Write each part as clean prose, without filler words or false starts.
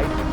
IPP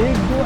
1-2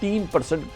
3%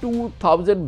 2000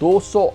200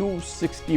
260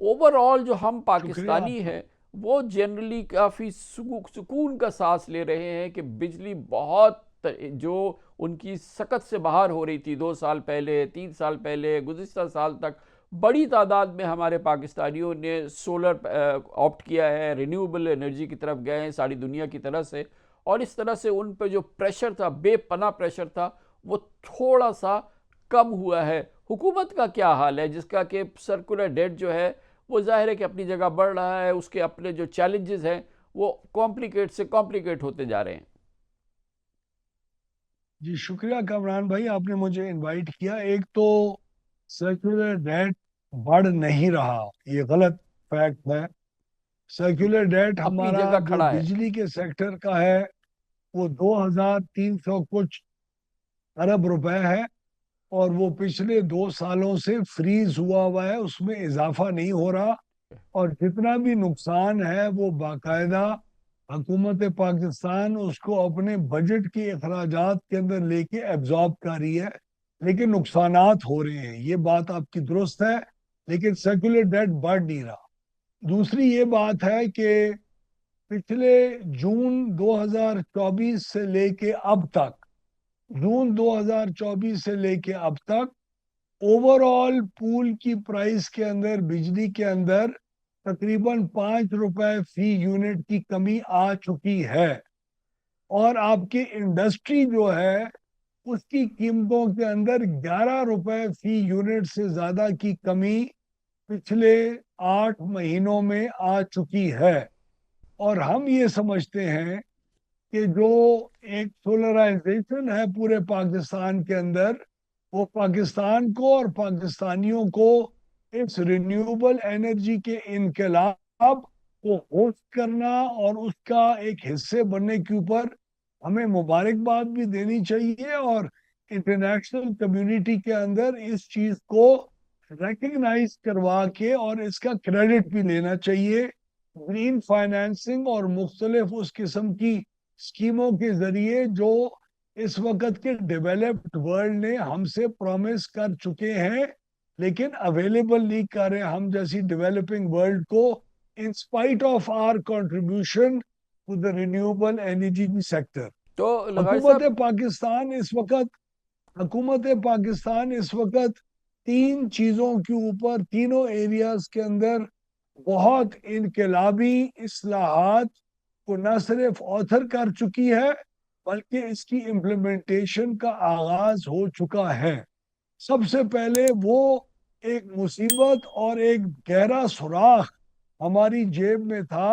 over all جو ہم شکریہ پاکستانی آپ کا۔ ہیں وہ جنرلی کافی سکون کا سانس لے رہے ہیں کہ بجلی بہت جو ان کی سکت سے باہر ہو رہی تھی 2 سال پہلے 3 سال پہلے گزشتہ سال تک بڑی تعداد میں ہمارے پاکستانیوں نے سولر آپٹ کیا ہے، رینیوبل انرجی کی طرف گئے ہیں ساری دنیا کی طرح سے، اور اس طرح سے ان پہ جو پریشر تھا، بے پناہ پریشر تھا، وہ تھوڑا سا کم ہوا ہے۔ حکومت کا کیا حال ہے جس کا کہ سرکولر ڈیٹ جو ہے وہ ظاہر ہے کہ اپنی جگہ بڑھ رہا ہے، اس کے اپنے جو چیلنجز ہیں وہ کمپلیکیٹ سے کمپلیکیٹ ہوتے جا رہے ہیں؟ جی شکریہ کامران بھائی، آپ نے مجھے انوائٹ کیا۔ ایک تو سرکولر ڈیٹ بڑھ نہیں رہا، یہ غلط فیکٹ ہے۔ سرکولر ڈیٹ اپنی ہمارا جگہ جو کھڑا ہے۔ بجلی کے سیکٹر کا ہے وہ 2300 کچھ ارب روپے ہے، اور وہ پچھلے 2 سالوں سے فریز ہوا ہے، اس میں اضافہ نہیں ہو رہا، اور جتنا بھی نقصان ہے وہ باقاعدہ حکومت پاکستان اس کو اپنے بجٹ کے اخراجات کے اندر لے کے ایبزارب کر رہی ہے، لیکن نقصانات ہو رہے ہیں، یہ بات آپ کی درست ہے، لیکن سرکولر ڈیٹ بڑھ نہیں رہا۔ دوسری یہ بات ہے کہ پچھلے جون 2024 سے لے کے اب تک، جون 2024 سے لے کے اب تک اوور آل پول کی پرائس کے اندر، بجلی کے اندر تقریباً 5 روپے فی یونٹ کی کمی آ چکی ہے، اور آپ کی انڈسٹری جو ہے اس کی قیمتوں کے اندر 11 روپے فی یونٹ سے زیادہ کی کمی پچھلے 8 مہینوں میں آ چکی ہے۔ اور ہم یہ سمجھتے ہیں کہ جو ایک سولرائزیشن ہے پورے پاکستان کے اندر، وہ پاکستان کو اور پاکستانیوں کو اس رینیوبل انرجی کے انقلاب کو ہوسٹ کرنا اور اس کا ایک حصے بننے کے اوپر ہمیں مبارکباد بھی دینی چاہیے، اور انٹرنیشنل کمیونٹی کے اندر اس چیز کو ریکگنائز کروا کے اور اس کا کریڈٹ بھی لینا چاہیے۔ گرین فائنینسنگ اور مختلف اس قسم کی اسکیموں کے ذریعے جو اس وقت کے ڈیولپڈ ورلڈ نے ہم سے پرومس کر چکے ہیں لیکن اویلیبل نہیں کر رہے ہم جیسی ڈیولپنگ ورلڈ کو، in spite of our contribution to the renewable energy sector. تو لغاری حکومت صاحب، پاکستان اس وقت حکومت پاکستان اس وقت تین چیزوں کے اوپر، تینوں ایریاز کے اندر بہت انقلابی اصلاحات کو نہ صرف آتھر کر چکی ہے بلکہ اس کی امپلیمنٹیشن کا آغاز ہو چکا ہے۔ سب سے پہلے وہ ایک مصیبت اور ایک گہرا سوراخ ہماری جیب میں تھا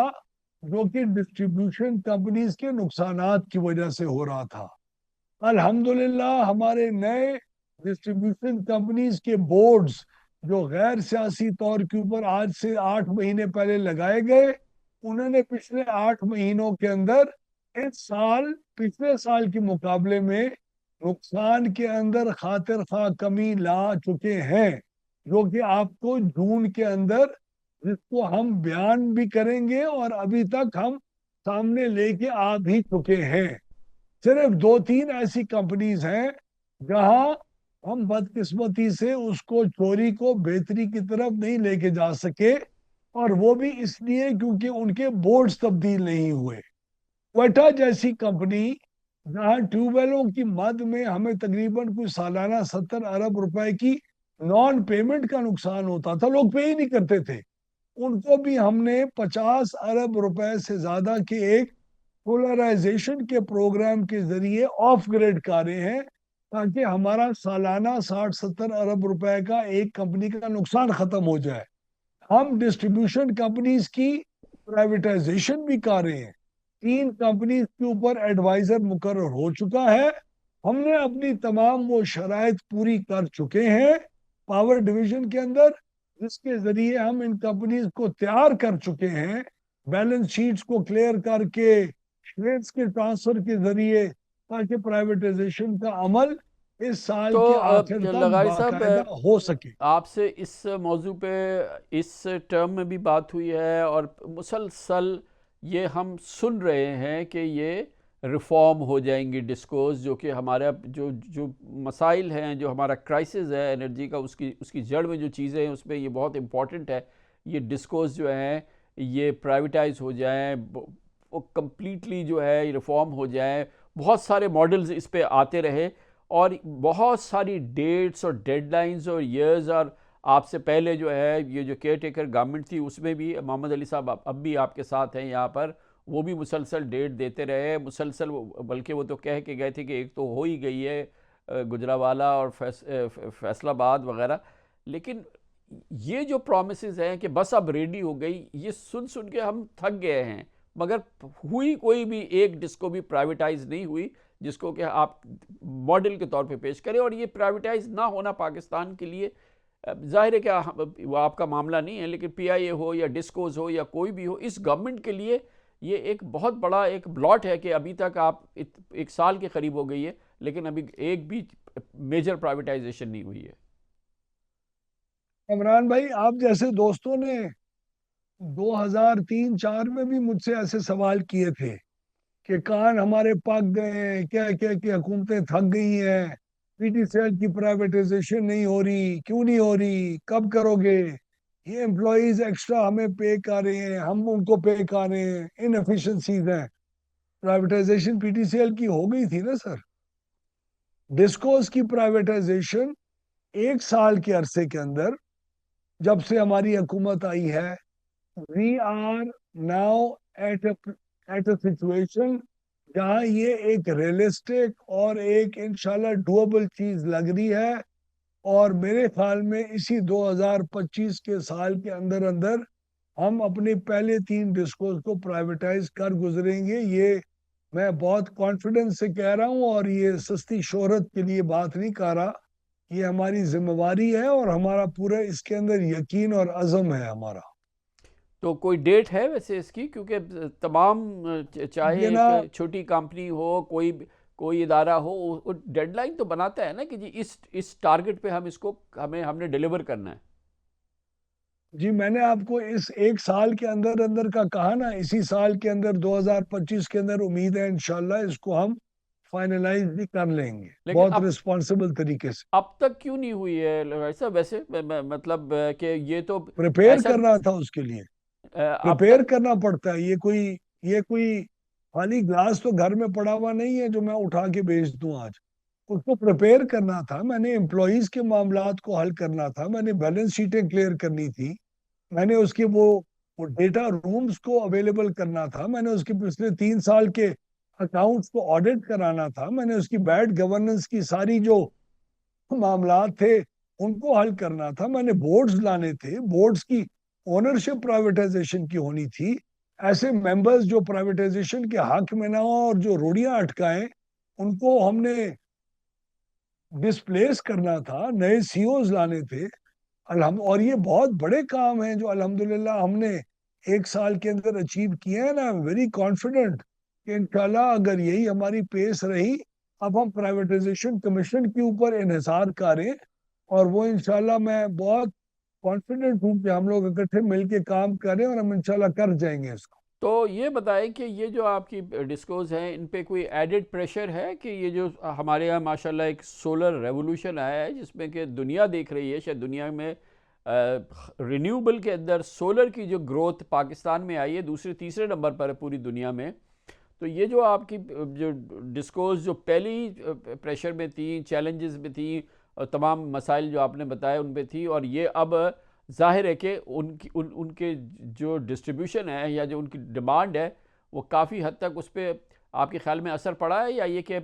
جو کہ ڈسٹریبیوشن کمپنیز کے نقصانات کی وجہ سے ہو رہا تھا۔ الحمدللہ ہمارے نئے ڈسٹریبیوشن کمپنیز کے بورڈز جو غیر سیاسی طور کے اوپر آج سے 8 مہینے پہلے لگائے گئے، انہوں نے پچھلے 8 مہینوں کے اندر اس سال پچھلے سال کے مقابلے میں نقصان کے اندر خاطر خواہ کمی لا چکے ہیں، جو کہ آپ کو جون کے اندر جس کو ہم بیان بھی کریں گے اور ابھی تک ہم سامنے لے کے آ بھی چکے ہیں۔ صرف 2-3 ایسی کمپنیز ہیں جہاں ہم بدقسمتی سے اس کو چوری کو بہتری کی طرف نہیں لے کے جا سکے، اور وہ بھی اس لیے کیونکہ ان کے بورڈز تبدیل نہیں ہوئے۔ کوئٹہ جیسی کمپنی جہاں ٹیوب ویلوں کی مد میں ہمیں تقریباً کوئی سالانہ 70 ارب روپے کی نان پیمنٹ کا نقصان ہوتا تھا، لوگ پے ہی نہیں کرتے تھے، ان کو بھی ہم نے 50 ارب روپے سے زیادہ کے ایک پولرائزیشن کے پروگرام کے ذریعے آف گریڈ کارے ہیں تاکہ ہمارا سالانہ 60-70 ارب روپے کا ایک کمپنی کا نقصان ختم ہو جائے۔ ہم ڈسٹریبیوشن کمپنیز کی پرائیویٹائزیشن بھی کر رہے ہیں، 3 کمپنیز کے اوپر ایڈوائزر مقرر ہو چکا ہے، ہم نے اپنی تمام وہ شرائط پوری کر چکے ہیں پاور ڈویژن کے اندر، جس کے ذریعے ہم ان کمپنیز کو تیار کر چکے ہیں بیلنس شیٹس کو کلیئر کر کے شیئرز کے ٹرانسفر کے ذریعے، تاکہ پرائیویٹائزیشن کا عمل اس سال تو کے آخر تک لغاری صاحب، باقاعدہ ہو سکے۔ آپ سے اس موضوع پہ اس ٹرم میں بھی بات ہوئی ہے، اور مسلسل یہ ہم سن رہے ہیں کہ یہ ریفارم ہو جائیں گی ڈسکوز، جو کہ ہمارا جو مسائل ہیں، جو ہمارا کرائسس ہے انرجی کا، اس کی جڑ میں جو چیزیں ہیں اس میں یہ بہت امپورٹنٹ ہے۔ یہ ڈسکوز جو ہیں یہ پرائیویٹائز ہو جائیں، وہ کمپلیٹلی جو ہے ریفارم ہو جائیں، بہت سارے ماڈلز اس پہ آتے رہے، اور بہت ساری ڈیٹس اور ڈیڈ لائنز اور ایئرز، اور آپ سے پہلے جو ہے یہ جو کیئر ٹیکر گورنمنٹ تھی اس میں بھی محمد علی صاحب اب بھی آپ کے ساتھ ہیں یہاں پر، وہ بھی مسلسل ڈیٹ دیتے رہے مسلسل، بلکہ وہ تو کہہ کے گئے تھے کہ ایک تو ہو ہی گئی ہے گجرانوالہ اور فیصل آباد وغیرہ، لیکن یہ جو پرومسز ہیں کہ بس اب ریڈی ہو گئی، یہ سن سن کے ہم تھک گئے ہیں، مگر ہوئی کوئی بھی ایک ڈسکو بھی پرائیویٹائز نہیں ہوئی جس کو کہ آپ ماڈل کے طور پہ پیش کریں. اور یہ پرائیویٹائز نہ ہونا پاکستان کے لیے ظاہر ہے کہ وہ آپ کا معاملہ نہیں ہے، لیکن پی آئی اے ہو یا ڈسکوز ہو یا کوئی بھی ہو، اس گورنمنٹ کے لیے یہ ایک بہت بڑا ایک بلاٹ ہے کہ ابھی تک آپ ایک سال کے قریب ہو گئی ہے لیکن ابھی ایک بھی میجر پرائیویٹائزیشن نہیں ہوئی ہے. عمران بھائی، آپ جیسے دوستوں نے 2003-4 میں بھی مجھ سے ایسے سوال کیے تھے کہ کان ہمارے پک گئے ہیں، کیا کیا کہ حکومتیں تھک گئی ہیں، پی ٹی سی ایل کی پرائیویٹائزیشن نہیں ہو رہی، کیوں نہیں ہو رہی، کب کرو گے، یہ امپلائیز ایکسٹرا ہمیں پے کر رہے ہیں، ہم ان کو پے کر رہے ہیں، انفیشنسیز ہیں. Privatisation P T C L کی ہو گئی تھی نا سر. ڈسکوز کی پرائیویٹائزیشن 1 سال کے عرصے کے اندر جب سے ہماری حکومت آئی ہے، we are now at a situation جہاں یہ ایک ریئلسٹک اور ایک انشاءاللہ ڈویبل چیز لگ رہی ہے، اور میرے خیال میں اسی 2025 کے سال کے اندر اندر ہم اپنے پہلے 3 ڈسکوز کو پرائیویٹائز کر گزریں گے. یہ میں بہت کانفیڈنس سے کہہ رہا ہوں، اور یہ سستی شہرت کے لیے بات نہیں کر رہا، یہ ہماری ذمہ داری ہے اور ہمارا پورا اس کے اندر یقین اور عزم ہے ہمارا. تو کوئی ڈیٹ ہے ویسے اس کی؟ کیونکہ تمام چاہے ایک چھوٹی کمپنی ہو، کوئی ادارہ ہو، ڈیڈ لائن تو بناتا ہے نا کہ جی اس ٹارگٹ پہ ہم نے ڈیلیور کرنا ہے. جی میں نے آپ کو اس 1 سال کے اندر اندر کا کہا نا، اسی سال کے اندر 2025 کے اندر امید ہے انشاءاللہ اس کو ہم فائنلائز بھی کر لیں گے بہت رسپانسبل طریقے سے. اب تک کیوں نہیں ہوئی ہے ایسا؟ ویسے مطلب کہ یہ تو پریپیئر کرنا تھا، اس کے لیے پریپیئر کرنا پڑتا ہے. یہ کوئی خالی گلاس تو گھر میں پڑا ہوا نہیں ہے جو میں اٹھا کے بیچ دوں آج. اس کو پریپیئر کرنا تھا، میں نے امپلائیز کے معاملات کو حل کرنا تھا، میں نے بیلنس شیٹیں کلیئر کرنی تھی، میں نے اس کے وہ ڈیٹا رومز کو اویلیبل کرنا تھا، میں نے اس کے پچھلے 3 سال کے اکاؤنٹس کو آڈٹ کرانا تھا، میں نے اس کی بیڈ گورننس کی ساری جو معاملات تھے ان کو حل کرنا تھا، میں نے بورڈز لانے تھے، بورڈز کی اونرشپ پرائیویٹائزیشن کی ہونی تھی، ایسے ممبرز جو پرائیویٹائزیشن کے حق میں نہ ہوں اور جو روڑیاں اٹکائیں ان کو ہم نے ڈسپلیس کرنا تھا، نئے سی اوز لانے تھے. اور یہ بہت بڑے کام ہیں جو الحمدللہ ہم نے 1 سال کے اندر اچیو کیے ہیں نا. ویری کانفیڈنٹ کہ انشاءاللہ اگر یہی ہماری پیس رہی، اب ہم پرائیویٹائزیشن کمیشن کے اوپر انحصار کریں، اور وہ انشاءاللہ میں بہت کانفیڈنٹ ہوں کہ ہم لوگ اکٹھے مل کے کام کریں اور ہم انشاءاللہ کر جائیں گے اس کو. تو یہ بتائیں کہ یہ جو آپ کی ڈسکوز ہیں ان پہ کوئی ایڈڈ پریشر ہے کہ یہ جو ہمارے یہاں ماشاءاللہ ایک سولر ریولوشن آیا ہے جس میں کہ دنیا دیکھ رہی ہے، شاید دنیا میں رینیوبل کے اندر سولر کی جو گروتھ پاکستان میں آئی ہے دوسرے تیسرے نمبر پر ہے پوری دنیا میں. تو یہ جو آپ کی جو ڈسکوز جو پہلی پریشر میں تھیں، چیلنجز میں تھیں، اور تمام مسائل جو آپ نے بتائے ان پہ تھی، اور یہ اب ظاہر ہے کہ ان کے جو ڈسٹریبیوشن ہے یا جو ان کی ڈیمانڈ ہے وہ کافی حد تک اس پہ آپ کے خیال میں اثر پڑا ہے، یا یہ کہ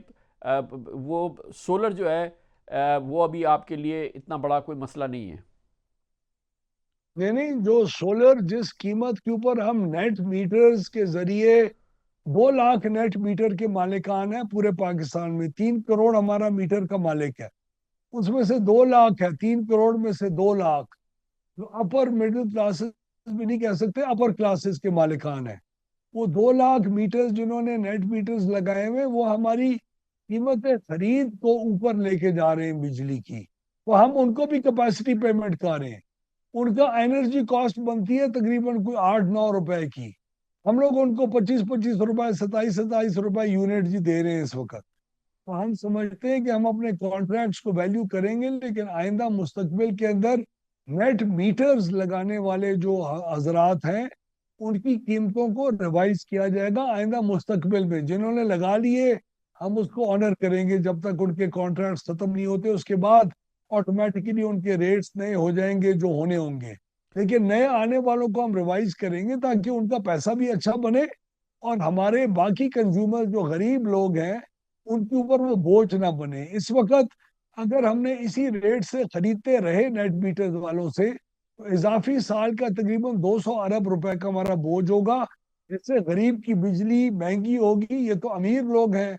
وہ سولر جو ہے وہ ابھی آپ کے لیے اتنا بڑا کوئی مسئلہ نہیں ہے؟ نہیں، جو سولر جس قیمت کے اوپر ہم نیٹ میٹرز کے ذریعے 2 لاکھ نیٹ میٹر کے مالکان ہیں پورے پاکستان میں، 3 کروڑ ہمارا میٹر کا مالک ہے، اس میں سے 2 لاکھ ہے، 3 کروڑ میں سے 2 لاکھ جو اپر مڈل کلاسز بھی نہیں کہہ سکتے، اپر کلاسز کے مالکان ہیں. وہ 2 لاکھ میٹرز جنہوں نے نیٹ میٹرز لگائے ہوئے، وہ ہماری قیمت خرید کو اوپر لے کے جا رہے ہیں بجلی کی. وہ ہم ان کو بھی کیپیسٹی پیمنٹ کر رہے ہیں، ان کا انرجی کاسٹ بنتی ہے تقریباً کوئی 8-9 روپے کی، ہم لوگ ان کو 25 روپے 27 روپے یونٹ جی دے رہے ہیں اس وقت. تو ہم سمجھتے ہیں کہ ہم اپنے کانٹریکٹس کو ویلیو کریں گے، لیکن آئندہ مستقبل کے اندر نیٹ میٹرز لگانے والے جو حضرات ہیں ان کی قیمتوں کو ریوائز کیا جائے گا آئندہ مستقبل میں. جنہوں نے لگا لیے ہم اس کو آنر کریں گے جب تک ان کے کانٹریکٹس ختم نہیں ہوتے. اس کے بعد آٹومیٹکلی ان کے ریٹس نئے ہو جائیں گے جو ہونے ہوں گے. لیکن نئے آنے والوں کو ہم ریوائز کریں گے تاکہ ان کا پیسہ بھی اچھا بنے اور ہمارے باقی کنزیومر جو غریب لوگ ہیں ان کے اوپر وہ بوجھ نہ بنے. اس وقت اگر ہم نے اسی ریٹ سے خریدتے رہے نیٹ میٹر والوں سے تو اضافی سال کا تقریباً 200 ارب روپے کا ہمارا بوجھ ہوگا جس سے غریب کی بجلی مہنگی ہوگی. یہ تو امیر لوگ ہیں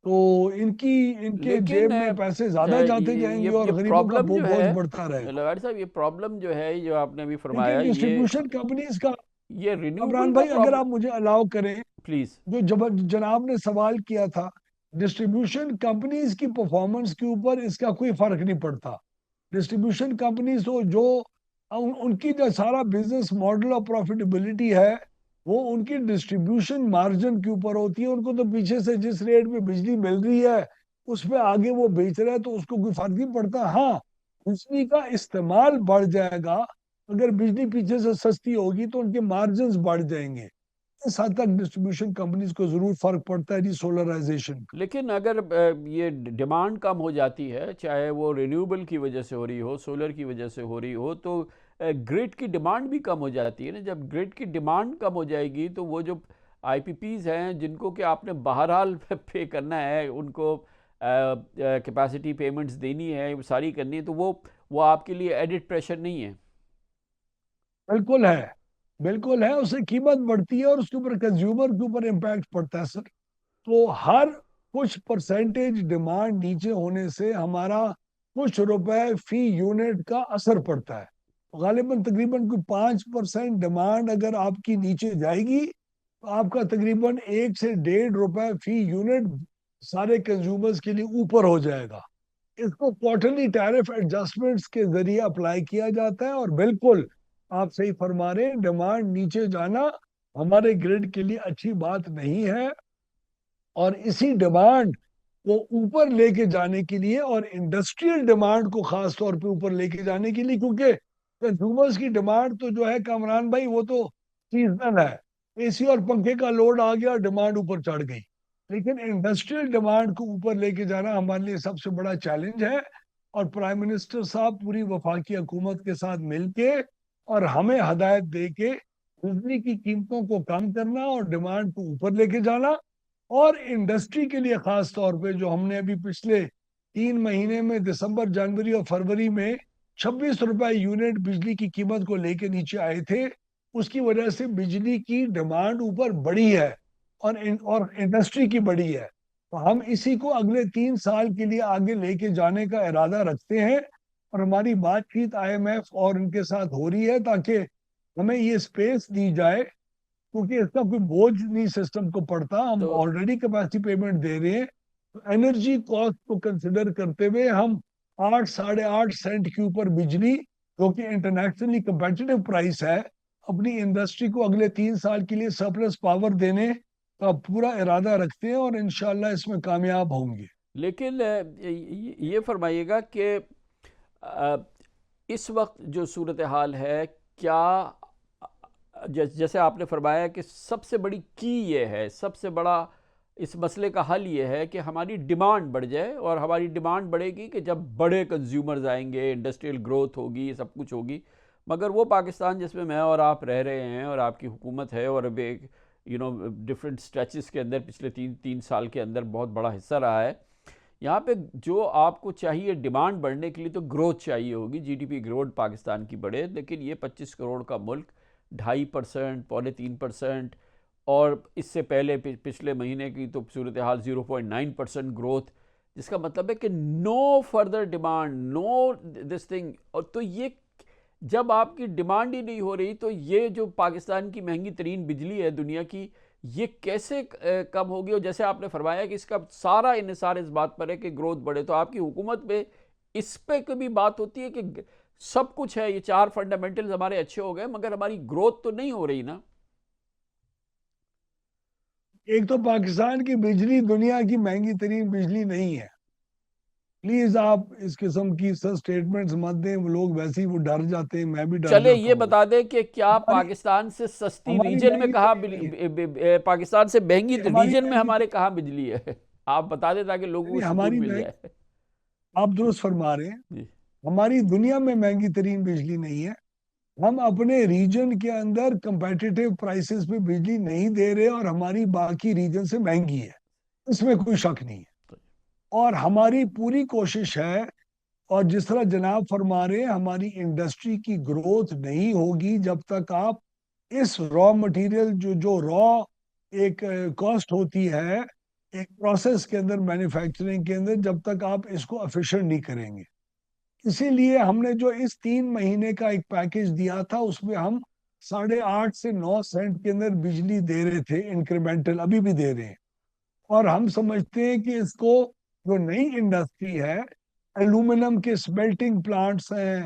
تو ان کے لیکن جیب میں پیسے زیادہ جاتے جائیں گے اور یہ غریبوں کا پرابلم جو بوجھ ہے بڑھتا رہے گا. لواڑی صاحب، یہ پرابلم جو ہے جو آپ نے ابھی فرمایا، لیکن ڈسٹریبیوشن کمپنیز کا یہ رینیوبل عمران کا بھائی اگر پرابلم. آپ مجھے الاؤ کریں پلیز. جو جناب نے سوال کیا تھا ڈسٹریبیوشن کمپنیز کی پرفارمنس کے اوپر اس کا کوئی فرق نہیں پڑتا. ڈسٹریبیوشن کمپنیز تو جو ان کی جو سارا بزنس ماڈل اور پروفیٹیبلٹی ہے وہ ان کی ڈسٹریبیوشن مارجن کے اوپر ہوتی ہے. ان کو تو پیچھے سے جس ریٹ میں بجلی مل رہی ہے اس پہ آگے وہ بیچ رہے ہیں تو اس کو کوئی فرق نہیں پڑتا. ہاں بجلی کا استعمال بڑھ جائے گا. اگر بجلی پیچھے سے سستی ہوگی تو ان کے مارجنز بڑھ جائیں گے. اس حد تک ڈسٹریبیوشن کمپنیز کو ضرور فرق پڑتا ہے جی سولرائزیشن کا. لیکن اگر یہ ڈیمانڈ کم ہو جاتی ہے، چاہے وہ رینیوبل کی وجہ سے ہو رہی ہو، سولر کی وجہ سے ہو رہی ہو، تو گرڈ کی ڈیمانڈ بھی کم ہو جاتی ہے نا. جب گرڈ کی ڈیمانڈ کم ہو جائے گی تو وہ جو آئی پی پیز ہیں جن کو کہ آپ نے بہرحال پے کرنا ہے، ان کو کیپیسٹی پیمنٹس دینی ہے، ساری کرنی ہے، تو وہ آپ کے لیے ایڈڈ پریشر نہیں ہے. بالکل ہے، بالکل ہے. اس سے قیمت بڑھتی ہے اور اس کے اوپر کنزیومر کے اوپر امپیکٹ پڑتا ہے سر. تو ہر کچھ پرسنٹیج ڈیمانڈ نیچے ہونے سے ہمارا کچھ روپے فی یونٹ کا اثر پڑتا ہے. غالباً تقریباً کوئی 5% ڈیمانڈ اگر آپ کی نیچے جائے گی تو آپ کا تقریباً 1 سے 1.5 روپے فی یونٹ سارے کنزیومرز کے لیے اوپر ہو جائے گا. اس کو کوارٹرلی ٹیرف ایڈجسٹمنٹس کے ذریعے اپلائی کیا جاتا ہے. اور بالکل آپ صحیح فرما رہے ہیں ڈیمانڈ نیچے جانا ہمارے گریڈ کے لیے اچھی بات نہیں ہے. اور اسی ڈیمانڈ کو اوپر لے کے جانے کے لیے اور انڈسٹریل ڈیمانڈ کو خاص طور پہ اوپر لے کے جانے کے لیے کیونکہ کنزیومرز کی ڈیمانڈ تو جو ہے کامران بھائی وہ تو سیزنل ہے. اے سی اور پنکھے کا لوڈ آ گیا اور ڈیمانڈ اوپر چڑھ گئی. لیکن انڈسٹریل ڈیمانڈ کو اوپر لے کے جانا ہمارے لیے سب سے بڑا چیلنج ہے. اور پرائم منسٹر صاحب پوری وفاقی حکومت کے ساتھ مل کے اور ہمیں ہدایت دے کے بجلی کی قیمتوں کو کم کرنا اور ڈیمانڈ کو اوپر لے کے جانا. اور انڈسٹری کے لیے خاص طور پہ جو ہم نے ابھی پچھلے 3 مہینے میں دسمبر جنوری اور فروری میں 26 روپے یونٹ بجلی کی قیمت کو لے کے نیچے آئے تھے اس کی وجہ سے بجلی کی ڈیمانڈ اوپر بڑھی ہے اور انڈسٹری کی بڑھی ہے. تو ہم اسی کو اگلے 3 سال کے لیے آگے لے کے جانے کا ارادہ رکھتے ہیں اور ہماری بات چیت آئی ایم ایف اور ان کے ساتھ ہو رہی ہے تاکہ ہمیں یہ اسپیس دی جائے کیونکہ اس کا کوئی بوجھ نہیں سسٹم کو پڑتا. ہم تو آلریڈی کیپیسٹی پیمنٹ دے رہے ہیں. انرجی کاسٹ کو کنسیڈر کرتے ہوئے ہم 8-8.5 سینٹ کے اوپر بجلی جو کہ انٹرنیشنلی کمپیٹیٹو پرائس ہے اپنی انڈسٹری کو اگلے 3 سال کے لیے سرپلس پاور دینے کا پورا ارادہ رکھتے ہیں اور انشاءاللہ اس میں کامیاب ہوں گے. لیکن یہ فرمائیے گا کہ اس وقت جو صورتحال ہے، کیا جیسے آپ نے فرمایا کہ سب سے بڑی کی یہ ہے، سب سے بڑا اس مسئلے کا حل یہ ہے کہ ہماری ڈیمانڈ بڑھ جائے، اور ہماری ڈیمانڈ بڑھے گی کہ جب بڑے کنزیومرز آئیں گے، انڈسٹریل گروتھ ہوگی، سب کچھ ہوگی. مگر وہ پاکستان جس میں میں اور آپ رہ رہے ہیں اور آپ کی حکومت ہے اور اب ایک ڈفرینٹ اسٹریچز کے اندر پچھلے 3 سال کے اندر بہت بڑا حصہ رہا ہے، یہاں پہ جو آپ کو چاہیے ڈیمانڈ بڑھنے کے لیے تو گروتھ چاہیے ہوگی، G D P growth Pakistan کی بڑھے. لیکن یہ 25 کروڑ کا ملک 2.5%، 3.25%، اور اس سے پہلے پچھلے مہینے کی تو صورتحال 0.9% گروتھ، جس کا مطلب ہے کہ no further demand, no this thing. اور تو یہ جب آپ کی ڈیمانڈ ہی نہیں ہو رہی تو یہ جو پاکستان کی مہنگی ترین بجلی ہے دنیا کی، یہ کیسے کم ہوگی؟ اور جیسے آپ نے فرمایا کہ اس کا سارا انحصار اس بات پر ہے کہ گروتھ بڑھے. تو آپ کی حکومت میں اس پہ کبھی بات ہوتی ہے کہ سب کچھ ہے، یہ 4 فنڈامنٹلز ہمارے اچھے ہو گئے مگر ہماری گروتھ تو نہیں ہو رہی نا؟ ایک تو پاکستان کی بجلی دنیا کی مہنگی ترین بجلی نہیں ہے. پلیز آپ اس قسم کی سر سٹیٹمنٹس مت دیں، وہ لوگ ویسے ہی وہ ڈر جاتے ہیں، میں بھی ڈر چلے جاتا یہ ہوں۔ بتا دیں کہ کیا ہماری پاکستان سے سستی ہماری ریجن میں مہنگی کہاں ترین نہیں پاکستان سے مہنگی ہے، ہماری ریجن میں مہنگی ہمارے ترین کہاں بجلی ہے؟ آپ بتا دیں تاکہ لوگوں کو نہیں، سکون مل جائے۔ آپ درست فرما رہے ہیں، جی ہماری دنیا میں مہنگی ترین بجلی نہیں ہے، ہم اپنے ریجن کے اندر کمپیٹیٹیو پرائسز پہ بجلی نہیں دے رہے، اور ہماری باقی ریجن سے مہنگی ہے، اس میں کوئی شک نہیں ہے۔ اور ہماری پوری کوشش ہے، اور جس طرح جناب فرما رہے ہیں، ہماری انڈسٹری کی گروتھ نہیں ہوگی جب تک آپ اس را مٹیریل جو را ایک کاسٹ ہوتی ہے ایک پروسیس کے اندر، مینوفیکچرنگ کے اندر، جب تک آپ اس کو افیشینٹ نہیں کریں گے۔ اسی لیے ہم نے جو اس 3 مہینے کا ایک پیکج دیا تھا، اس میں ہم 8.5 سے 9 سینٹ کے اندر بجلی دے رہے تھے انکریمنٹل، ابھی بھی دے رہے ہیں۔ اور ہم سمجھتے ہیں کہ اس کو جو نئی انڈسٹری ہے، ایلومینم کے سمیلٹنگ پلانٹس ہیں،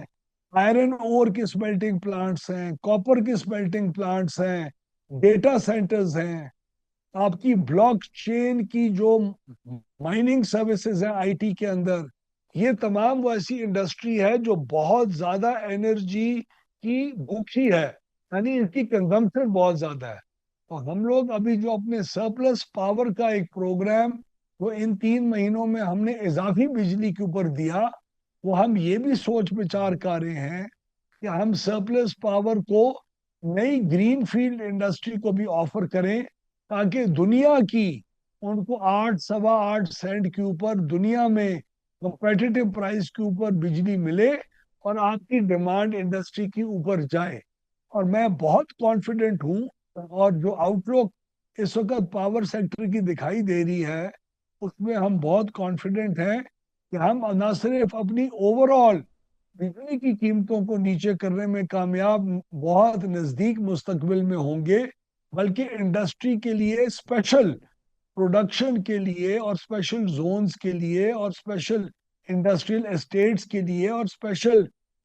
آئرن اور کے سمیلٹنگ پلانٹس ہیں، کاپر کے سمیلٹنگ پلانٹس ہیں، ڈیٹا سینٹرز ہیں، آپ کی بلاک چین کی جو مائننگ سروسز ہیں آئی ٹی کے اندر، یہ تمام وہ ایسی انڈسٹری ہے جو بہت زیادہ انرجی کی بھوکی ہے، یعنی اس کی کنزمپشن بہت زیادہ ہے۔ اور ہم لوگ ابھی جو اپنے سرپلس پاور کا ایک پروگرام وہ ان 3 مہینوں میں ہم نے اضافی بجلی کے اوپر دیا، وہ ہم یہ بھی سوچ بچار کر رہے ہیں کہ ہم سرپلس پاور کو نئی گرین فیلڈ انڈسٹری کو بھی آفر کریں، تاکہ دنیا کی ان کو 8 سوا 8 سینٹ کے اوپر دنیا میں کمپیٹیٹو پرائس کے اوپر بجلی ملے، اور آپ کی ڈیمانڈ انڈسٹری کی اوپر جائے۔ اور میں بہت کانفیڈنٹ ہوں، اور جو آؤٹ لک اس وقت پاور سیکٹر کی دکھائی دے رہی ہے، اس میں ہم بہت کانفیڈنٹ ہیں کہ ہم نہ صرف اپنی اوور آل بجلی کی قیمتوں کو نیچے کرنے میں کامیاب بہت نزدیک مستقبل میں ہوں گے، بلکہ انڈسٹری کے لیے اسپیشل پروڈکشن کے لیے، اور اسپیشل زونز کے لیے، اور اسپیشل انڈسٹریل اسٹیٹس کے لیے، اور اسپیشل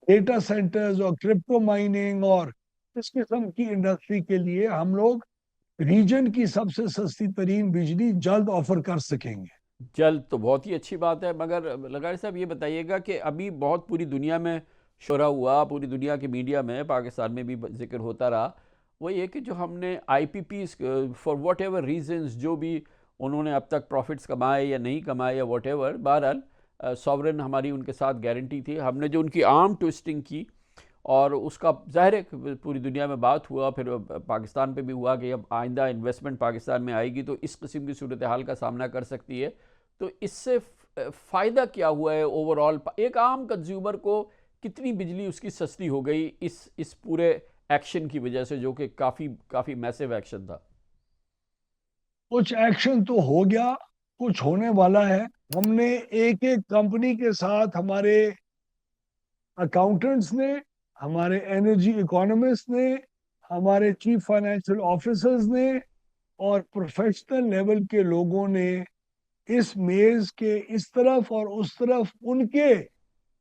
ڈیٹا سینٹرز اور کرپٹو مائننگ اور اس قسم کی انڈسٹری کے لیے ہم لوگ ریجن کی سب سے سستی ترین بجلی جلد آفر کر سکیں گے۔ جلد تو بہت ہی اچھی بات ہے، مگر لغاری صاحب یہ بتائیے گا کہ ابھی بہت پوری دنیا میں شورا ہوا، پوری دنیا کے میڈیا میں، پاکستان میں بھی ذکر ہوتا رہا، وہ یہ کہ جو ہم نے I P Ps for whatever reasons, جو بھی انہوں نے اب تک پروفٹس کمائے یا نہیں کمائے یا واٹ ایور، بہرحال ساورن ہماری ان کے ساتھ گارنٹی تھی، ہم نے جو ان کی آرم ٹوسٹنگ کی، اور اس کا ظاہر ہے پوری دنیا میں بات ہوا، پھر پاکستان پہ بھی ہوا کہ اب آئندہ انویسٹمنٹ پاکستان میں آئے گی تو اس قسم کی صورتحال کا سامنا کر سکتی ہے۔ تو اس سے فائدہ کیا ہوا ہے اوور آل، ایک عام کنزیومر کو کتنی بجلی اس کی سستی ہو گئی اس پورے ایکشن کی وجہ سے، جو کہ کافی میسیو ایکشن تھا؟ کچھ ایکشن تو ہو گیا، کچھ ہونے والا ہے۔ ہم نے ایک ایک کمپنی کے ساتھ، ہمارے اکاؤنٹنٹس نے، ہمارے انرجی اکانومسٹ نے، ہمارے چیف فائنینشیل آفیسرز نے، اور پروفیشنل لیول کے لوگوں نے اس میز کے اس طرف اور اس طرف ان کے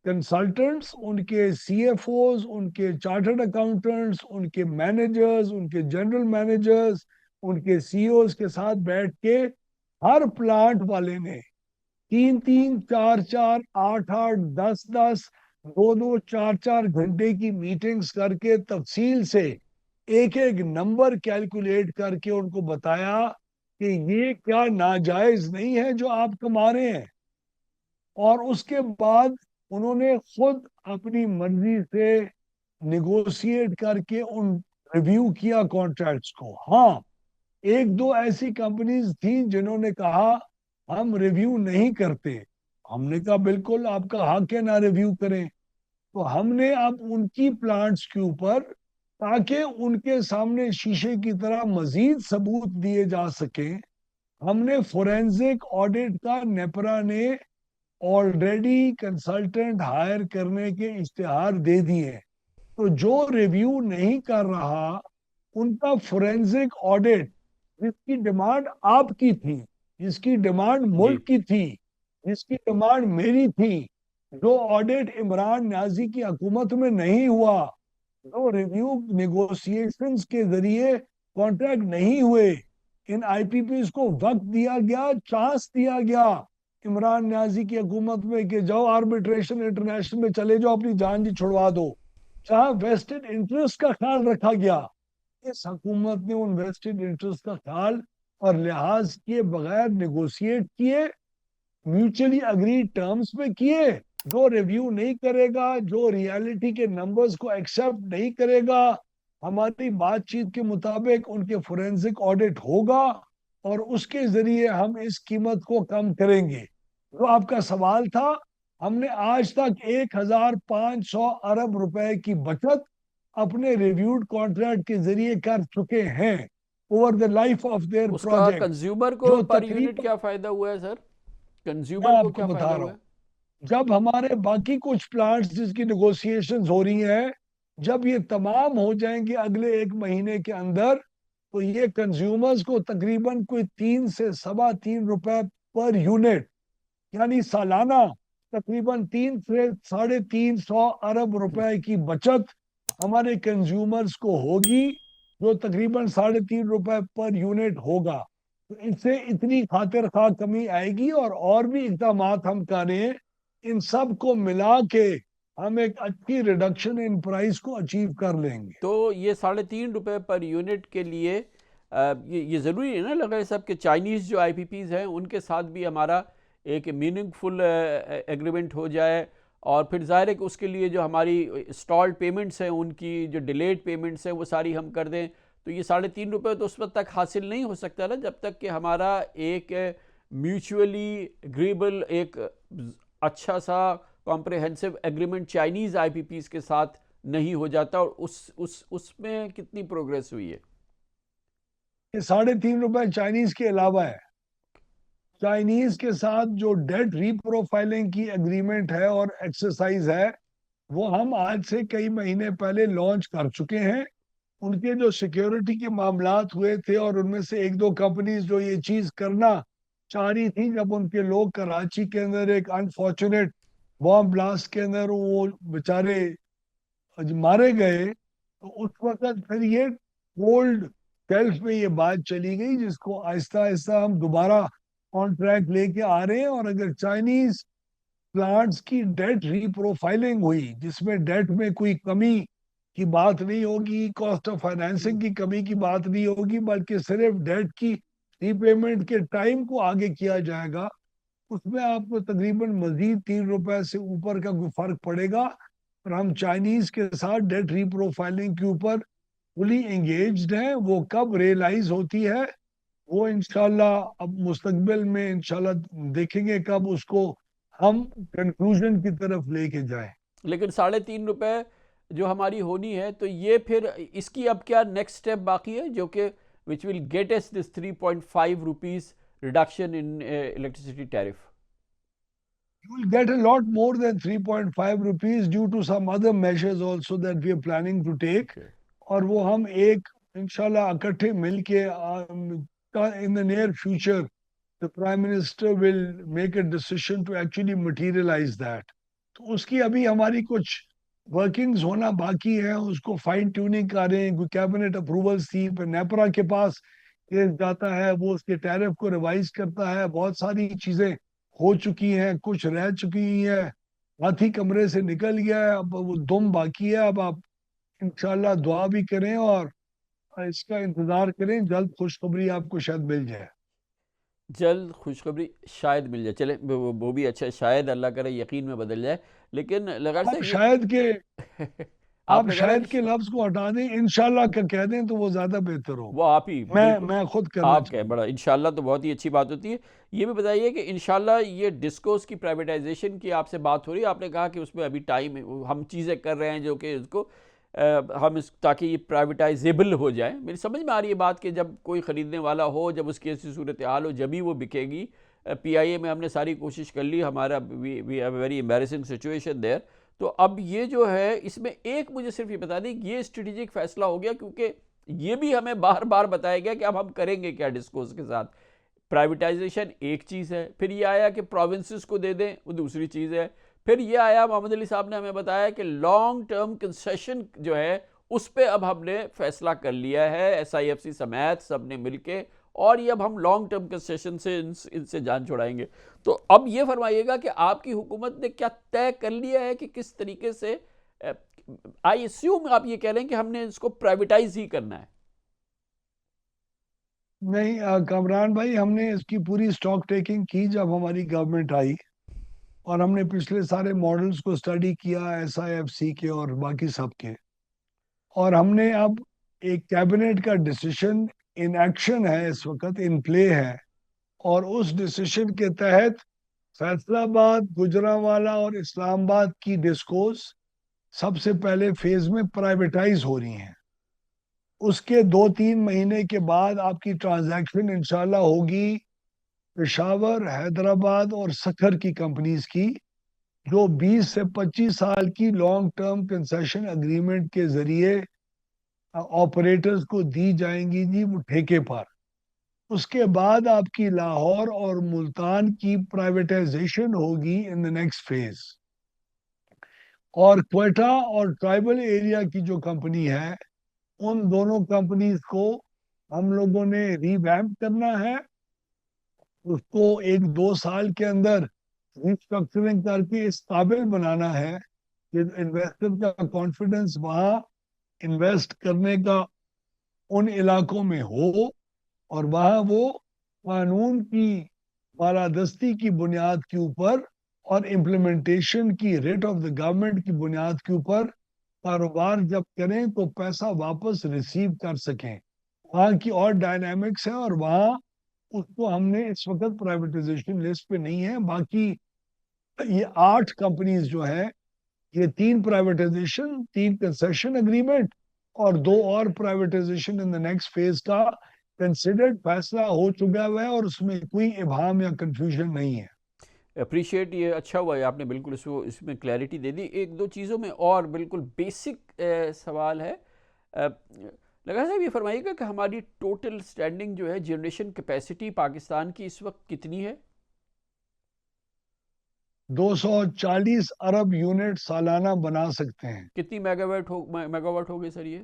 کنسلٹنٹس، ان کے سی ایف اوز، ان کے چارٹرڈ اکاؤنٹنٹس، ان کے مینیجرز، ان کے جنرل مینیجرز، ان کے سی اوز کے ساتھ بیٹھ کے ہر پلانٹ والے نے 3 3 4 4 8 8 10 10 2 2 4 4 گھنٹے کی میٹنگز کر کے تفصیل سے ایک ایک نمبر کیلکولیٹ کر کے ان کو بتایا کہ یہ کیا ناجائز نہیں ہے جو آپ کما رہے ہیں۔ اور اس کے بعد انہوں نے خود اپنی مرضی سے نیگوشیٹ کر کے ان ریویو کیا کانٹریکٹس کو۔ ہاں، ایک دو ایسی کمپنیز تھیں جنہوں نے کہا ہم ریویو نہیں کرتے، ہم نے کہا بالکل آپ کا حق ہے نہ ریویو کریں۔ تو ہم نے اب ان کی پلانٹس کے اوپر، تاکہ ان کے سامنے شیشے کی طرح مزید ثبوت دیے جا سکیں، ہم نے فورینزک آڈٹ کا نیپرا نے آلریڈی کنسلٹنٹ ہائر کرنے کے اشتہار دے دیے۔ تو جو ریویو نہیں کر رہا، ان کا فورینزک آڈٹ، جس کی ڈیمانڈ آپ کی تھی، جس کی ڈیمانڈ جی ملک کی تھی، جس کی ڈیمانڈ میری تھی، جو آڈٹ عمران نیازی کی حکومت میں نہیں ہوا، جو ریویو نیگوسیشنز کے ذریعے کانٹریکٹ نہیں ہوئے، ان آئی پی پیز کو وقت دیا گیا، چانس دیا گیا عمران نیازی کی حکومت میں کہ جاؤ آربیٹریشن انٹرنیشنل میں چلے جاؤ, اپنی جان جی چھڑوا دو, جہاں ویسٹڈ انٹرسٹ کا خیال رکھا گیا, اس حکومت نے ان ویسٹڈ انٹرسٹ کا خیال اور لحاظ کیے بغیر نیگوشیٹ کیے, میوچلی اگریڈ ٹرمز پہ کیے. جو ریویو نہیں کرے گا, جو ریالٹی کے نمبرز کو ایکسیپٹ نہیں کرے گا, ہماری بات چیت کے مطابق ان کے فورینسک آڈٹ ہوگا اور اس کے ذریعے ہم اس قیمت کو کم کریں گے. جو آپ کا سوال تھا, ہم نے آج تک 1500 ارب روپے کی بچت اپنے ریویوڈ کانٹریکٹ کے ذریعے کر چکے ہیں over the life of their اس کا پروجیکٹ. کنزیومر کو جو پر یونٹ تقریباً کیا فائدہ ہوا ہے سر؟ میں کنزیومر کو آپ کو کیا بتا فائدہ رہا ہوا ہوں, ہے؟ جب ہمارے باقی کچھ پلانٹس جس کی نیگوشیشنز ہو رہی ہیں, جب یہ تمام ہو جائیں گے اگلے 1 مہینے کے اندر, تو یہ کنزیومرز کو تقریباً کوئی 3 سے 3.25 روپے پر یونٹ, یعنی سالانہ تقریباً 3 سے 350 ارب روپے کی بچت ہمارے کنزیومرز کو ہوگی, جو تقریباً 3.5 روپے پر یونٹ ہوگا. تو اس سے اتنی خاطر خواہ کمی آئے گی, اور بھی اقدامات ہم کر رہے ہیں. ان سب کو ملا کے ہم ایک اچھی ریڈکشن ان پرائس کو اچیو کر لیں گے. تو یہ 3.5 روپے پر یونٹ کے لیے یہ ضروری ہے نا لگا صاحب کہ چائنیز جو آئی پی پیز ہیں ان کے ساتھ بھی ہمارا ایک میننگ فل ایگریمنٹ ہو جائے, اور پھر ظاہر ہے کہ اس کے لیے جو ہماری اسٹالڈ پیمنٹس ہیں, ان کی جو ڈیلیڈ پیمنٹس ہیں, وہ ساری ہم کر دیں. تو یہ 3.5 روپے تو اس وقت تک حاصل نہیں ہو سکتا نا جب تک کہ ہمارا ایک میوچولی اگریبل ایک اچھا سا کمپریہنسو ایگریمنٹ چائنیز آئی پی پیز کے ساتھ نہیں ہو جاتا. اور اس میں کتنی پروگریس ہوئی ہے؟ یہ 3.5 روپے چائنیز کے علاوہ ہے. چائنیز کے ساتھ جو ڈیٹ ری پروفائلنگ کی اگریمنٹ ہے اور ایکسرسائز ہے, وہ ہم آج سے کئی مہینے پہلے لانچ کر چکے ہیں. ان کے جو سیکیورٹی کے معاملات ہوئے تھے, اور ان میں سے 1-2 کمپنیز جو یہ چیز کرنا چاہ رہی تھی, جب ان کے لوگ کراچی کے اندر ایک انفارچونیٹ بام بلاسٹ کے اندر وہ بیچارے مارے گئے, تو اس وقت پھر یہ گولڈ شیلف میں یہ بات چلی گئی, جس کو آہستہ آہستہ ہم دوبارہ کانٹریکٹ لے کے آ رہے ہیں. اور اگر چائنیز پلانٹس کی ڈیٹ ری پروفائلنگ ہوئی, جس میں ڈیٹ میں کوئی کمی کی بات نہیں ہوگی, کاسٹ آف فائنینسنگ کی کمی کی بات نہیں ہوگی, بلکہ صرف ڈیٹ کی ری پیمنٹ کے ٹائم کو آگے کیا جائے گا, اس میں آپ کو تقریباً مزید 3 روپے سے اوپر کا کوئی فرق پڑے گا. اور ہم چائنیز کے ساتھ ڈیٹ ری پروفائلنگ کے اوپر فلی انگیجڈ ہیں. وہ کب ریئلائز ہوتی ہے وہ انشاءاللہ اب مستقبل میں انشاءاللہ دیکھیں گے, کب اس کو ہم کنکلوژن کی طرف لے کے جائیں. لیکن 3.5 روپے جو ہماری ہونی ہے, تو یہ پھر اس کی اب کیا نیکسٹ سٹیپ باقی ہے جو کہ which will get us this 3.5 rupees reduction in electricity tariff? You will get a lot more than 3.5 rupees due to some other measures also that we are planning to take. Okay. اور وہ ہم ایک انشاءاللہ اکٹھے مل کے in the near future the Prime Minister will make a decision to actually materialize that. تو اس کی ابھی ہماری کچھ ورکنگز ہونا باقی ہے, اس کو فائن ٹیوننگ کر رہے ہیں. کوئی کیبنٹ اپروولز تھی, پھر نیپرا کے پاس کیس جاتا ہے, وہ اس کے ٹیرف کو ریوائز کرتا ہے. بہت ساری چیزیں ہو چکی ہیں, کچھ رہ چکی ہیں, ہاتھی کمرے سے نکل گیا ہے, اب وہ دم باقی ہے. اب آپ انشاءاللہ دعا بھی کریں اور اس کا انتظار کریں, جلد خوشخبری آپ کو شاید مل جائے. جلد خوشخبری شاید مل جائے, چلیں وہ بھی اچھا, شاید اللہ کرے یقین میں بدل جائے. لیکن لگا آپ شاید کے آپ شاید کے لفظ کو ہٹا دیں, انشاءاللہ کا کہہ دیں تو وہ زیادہ بہتر ہو. وہ آپ ہی میں خود کرنا آپ کہہ بڑا انشاءاللہ تو بہت ہی اچھی بات ہوتی ہے. یہ بھی بتائیے کہ انشاءاللہ یہ ڈسکوز کی پرائیویٹائزیشن کی آپ سے بات ہو رہی ہے, آپ نے کہا کہ اس میں ابھی ٹائم ہم چیزیں کر رہے ہیں جو کہ اس کو ہم تاکہ یہ پرائیویٹائزیبل ہو جائے. میری سمجھ میں آ رہی ہے بات کہ جب کوئی خریدنے والا ہو, جب اس کی ایسی صورتحال ہو, جبھی وہ بکے گی. پی آئی اے میں ہم نے ساری کوشش کر لی, ہمارا we have a very embarrassing situation there. تو اب یہ جو ہے اس میں ایک مجھے صرف یہ بتا دیں, یہ اسٹریٹجک فیصلہ ہو گیا کیونکہ یہ بھی ہمیں بار بار بتایا گیا کہ اب ہم کریں گے کیا ڈسکوز کے ساتھ. پرائیویٹائزیشن ایک چیز ہے, پھر یہ آیا کہ پروونسز کو دے دیں, وہ دوسری چیز ہے. پھر یہ آیا, محمد علی صاحب نے ہمیں بتایا کہ لانگ ٹرم کنسیشن جو ہے اس پہ اب ہم نے فیصلہ کر لیا ہے, ایس آئی ایف سی سمیت سب نے مل کے, اور یہ اب ہم لانگ ٹرم کنسیشن سے ان سے جان چھڑائیں گے. تو اب یہ فرمائیے گا کہ آپ کی حکومت نے کیا طے کر لیا ہے کہ کس طریقے سے، آئی اسیوم آپ یہ کہہ لیں کہ ہم نے اس کو پرائیویٹائز ہی کرنا ہے؟ نہیں کامران بھائی، ہم نے اس کی پوری سٹاک ٹیکنگ کی جب ہماری گورنمنٹ آئی، اور ہم نے پچھلے سارے ماڈلز کو اسٹڈی کیا، ایس آئی ایف سی کے اور باقی سب کے، اور ہم نے اب ایک کیبنٹ کا ڈیسیشن ان ایکشن ہے، اس وقت ان پلے ہے، اور اس ڈیسیشن کے تحت فیصلہ آباد، گجرانوالہ اور اسلام آباد کی ڈسکوز سب سے پہلے فیز میں پرائیویٹائز ہو رہی ہیں. اس کے 2-3 مہینے کے بعد آپ کی ٹرانزیکشن انشاءاللہ ہوگی پشاور، حیدرآباد اور سکھر کی کمپنیز کی، جو 20 سے 25 سال کی لانگ ٹرم کنسیشن اگریمنٹ کے ذریعے آپریٹرز کو دی جائیں گی جی وہ ٹھیکے پر. اس کے بعد آپ کی لاہور اور ملتان کی پرائیویٹائزیشن ہوگی ان the نیکسٹ فیز. اور کوئٹہ اور ٹرائبل ایریا کی جو کمپنی ہے، ان دونوں کمپنیز کو ہم لوگوں نے ری ویمپ کرنا ہے، اس کو 1-2 سال کے اندر ریسٹرکچرنگ کر کے اس قابل بنانا ہے کہ انویسٹر کا کانفیڈنس وہاں انویسٹ کرنے کا ان علاقوں میں ہو، اور وہاں وہ قانون کی بالادستی کی بنیاد کے اوپر اور امپلیمنٹیشن کی ریٹ آف دا گورنمنٹ کی بنیاد کے اوپر کاروبار جب کریں تو پیسہ واپس ریسیو کر سکیں. وہاں کی اور ڈائنامکس ہے، اور وہاں اس کو ہم نے اس وقت پرائیویٹائزیشن لسٹ پہ نہیں ہے. باقی یہ 8 کمپنیز جو ہیں، یہ 3 پرائیویٹائزیشن، 3 کنسیشن اگریمنٹ اور 2 اور privatisation in the next phase کا کنسیڈرڈ فیصلہ ہو چکا ہوا ہے، اور اس میں کوئی ابہام یا کنفیوژن نہیں ہے. اپریشیٹ، یہ اچھا ہوا ہے آپ نے بالکل اس میں کلیئرٹی دے دی. 1-2 چیزوں میں اور بالکل بیسک سوال ہے. لگا صاحب یہ فرمائیے گا کہ ہماری ٹوٹل سٹینڈنگ جو ہے جنریشن کیپیسٹی پاکستان کی اس وقت کتنی ہے؟ 240 ارب یونٹ سالانہ بنا سکتے ہیں. کتنی میگا واٹ ہو گئی سر یہ؟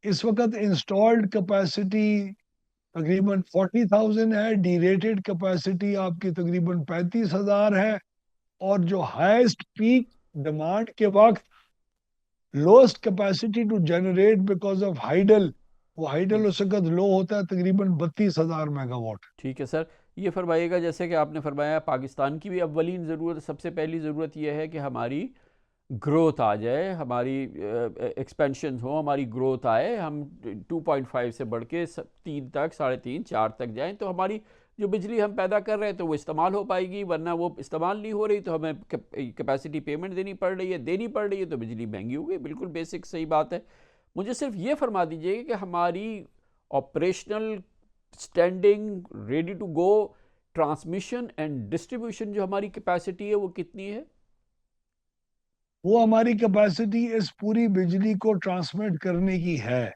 اس وقت انسٹالڈ کیپیسٹی تقریباً 40,000 ہے، ڈی ریٹڈ کیپیسٹی آپ کی تقریباً 35,000 ہے، اور جو ہائیسٹ پیک ڈیمانڈ کے وقت lost capacity to generate because of hydel, وہ ہائیڈل اس وقت لو ہوتا ہے تقریباً 32,000 میگا واٹ. ٹھیک ہے سر. یہ فرمائیے گا جیسے کہ آپ نے فرمایا پاکستان کی بھی اولین ضرورت، سب سے پہلی ضرورت یہ ہے کہ ہماری گروتھ آ جائے، ہماری ایکسپینشنز ہوں، ہماری گروتھ آئے، ہم 2.5 سے بڑھ کے 3 تک، 3.5 4 تک جائیں، تو ہماری جو بجلی ہم پیدا کر رہے ہیں تو وہ استعمال ہو پائے گی. ورنہ وہ استعمال نہیں ہو رہی تو ہمیں کیپیسٹی پیمنٹ دینی پڑ رہی ہے تو بجلی مہنگی ہو گئی. بالکل بیسک صحیح بات ہے. مجھے صرف یہ فرما دیجئے کہ ہماری operational standing ready to go transmission and distribution جو ہماری کیپیسٹی ہے وہ کتنی ہے؟ وہ ہماری کیپیسٹی اس پوری بجلی کو ٹرانسمٹ کرنے کی ہے،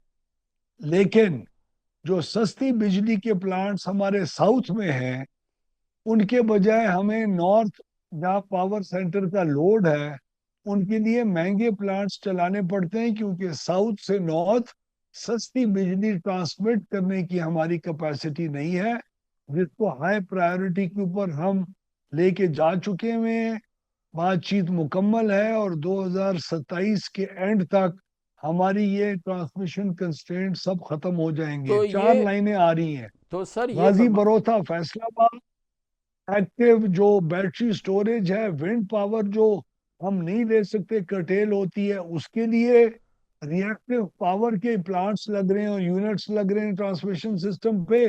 لیکن جو سستی بجلی کے پلانٹس ہمارے ساؤتھ میں ہیں، ان کے بجائے ہمیں نارتھ جہاں پاور سینٹر کا لوڈ ہے، ان کے لیے مہنگے پلانٹس چلانے پڑتے ہیں، کیونکہ ساؤتھ سے نارتھ سستی بجلی ٹرانسمٹ کرنے کی ہماری کیپیسٹی نہیں ہے، جس کو ہائی پرائیورٹی کے اوپر ہم لے کے جا چکے ہیں. بات چیت مکمل ہے، اور 2027 کے اینڈ تک ہماری یہ ٹرانسمیشن کنسٹرینٹ سب ختم ہو جائیں گے. تو 4 یہ لائنیں آ رہی ہیں، تو سر یہ غازی بروتھا، فیصلہ آباد. ایکٹیو جو بیٹری سٹوریج ہے، ونڈ پاور جو ہم نہیں لے سکتے، کرٹیل ہوتی ہے، اس کے لیے ری ایکٹیو پاور کے پلانٹس لگ رہے ہیں اور یونٹس لگ رہے ہیں ٹرانسمیشن سسٹم پہ.